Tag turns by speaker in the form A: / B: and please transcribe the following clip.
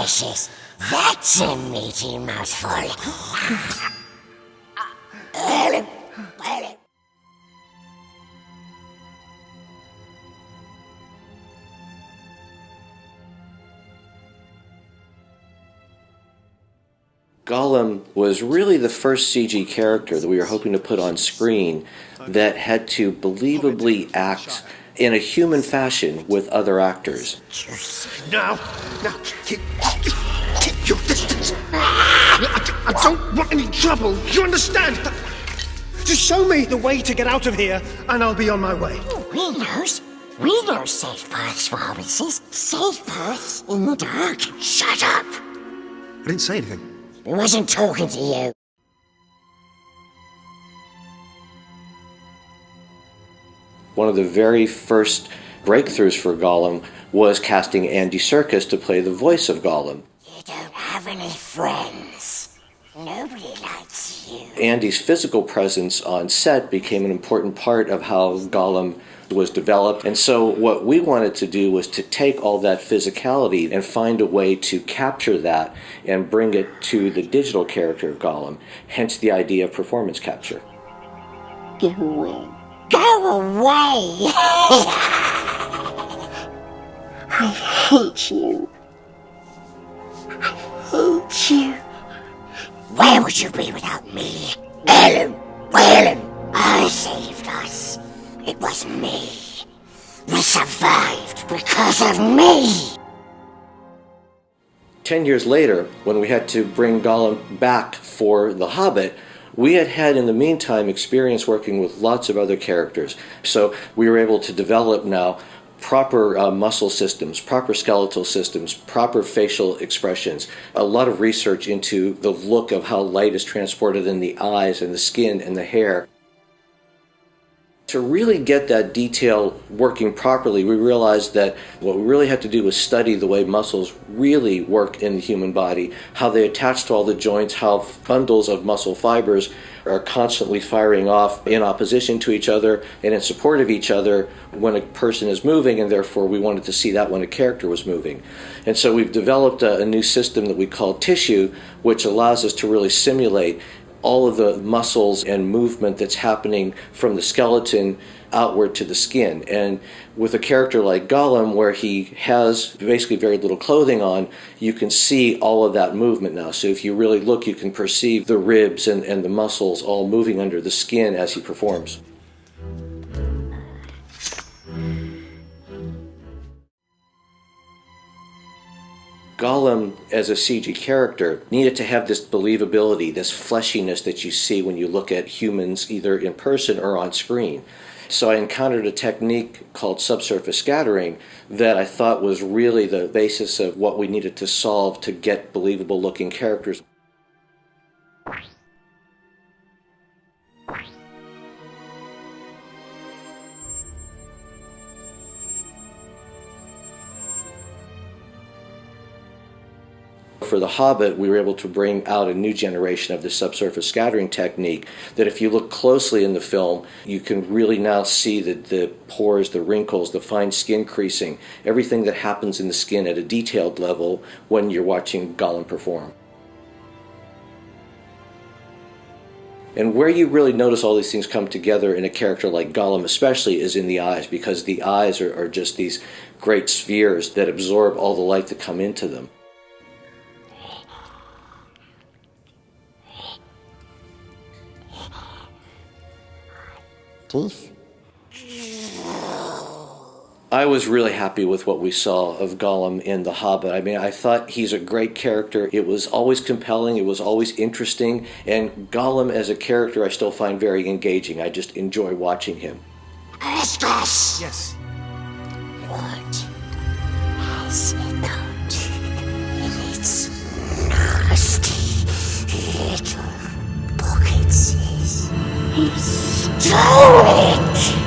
A: delicious. That's a meaty mouthful.
B: Gollum was really the first CG character that we were hoping to put on screen that had to believably act in a human fashion with other actors.
C: Now, keep your distance. I don't want any trouble, you understand? Just show me the way to get out of here, and I'll be on my way.
A: We know safe paths for hobbitses. Safe paths in the dark. Shut up!
C: I didn't say anything.
A: I wasn't talking to you.
B: One of the very first breakthroughs for Gollum was casting Andy Serkis to play the voice of Gollum.
A: You don't have any friends. Nobody likes you.
B: Andy's physical presence on set became an important part of how Gollum was developed. And so what we wanted to do was to take all that physicality and find a way to capture that and bring it to the digital character of Gollum, hence the idea of performance capture.
A: Go away. Go away! I hate you. I hate you. Where would you be without me? Ellen! I saved us. It was me. We survived because of me.
B: 10 years later, when we had to bring Gollum back for The Hobbit, we had in the meantime experience working with lots of other characters. So we were able to develop now proper muscle systems, proper skeletal systems, proper facial expressions, a lot of research into the look of how light is transported in the eyes and the skin and the hair. To really get that detail working properly, we realized that what we really had to do was study the way muscles really work in the human body, how they attach to all the joints, how bundles of muscle fibers are constantly firing off in opposition to each other and in support of each other when a person is moving, and therefore we wanted to see that when a character was moving. And so we've developed a new system that we call tissue, which allows us to really simulate all of the muscles and movement that's happening from the skeleton outward to the skin. And with a character like Gollum, where he has basically very little clothing on, you can see all of that movement now. So if you really look, you can perceive the ribs and the muscles all moving under the skin as he performs. Gollum, as a CG character, needed to have this believability, this fleshiness that you see when you look at humans either in person or on screen. So I encountered a technique called subsurface scattering that I thought was really the basis of what we needed to solve to get believable looking characters. For The Hobbit, we were able to bring out a new generation of the subsurface scattering technique that if you look closely in the film, you can really now see the pores, the wrinkles, the fine skin creasing, everything that happens in the skin at a detailed level when you're watching Gollum perform. And where you really notice all these things come together in a character like Gollum especially is in the eyes, because the eyes are just these great spheres that absorb all the light that come into them. I was really happy with what we saw of Gollum in The Hobbit. I mean, I thought he's a great character. It was always compelling, it was always interesting, and Gollum as a character I still find very engaging. I just enjoy watching him.
A: Estos!
C: Yes.
A: What has it got? It's nasty little pockets. He stole it!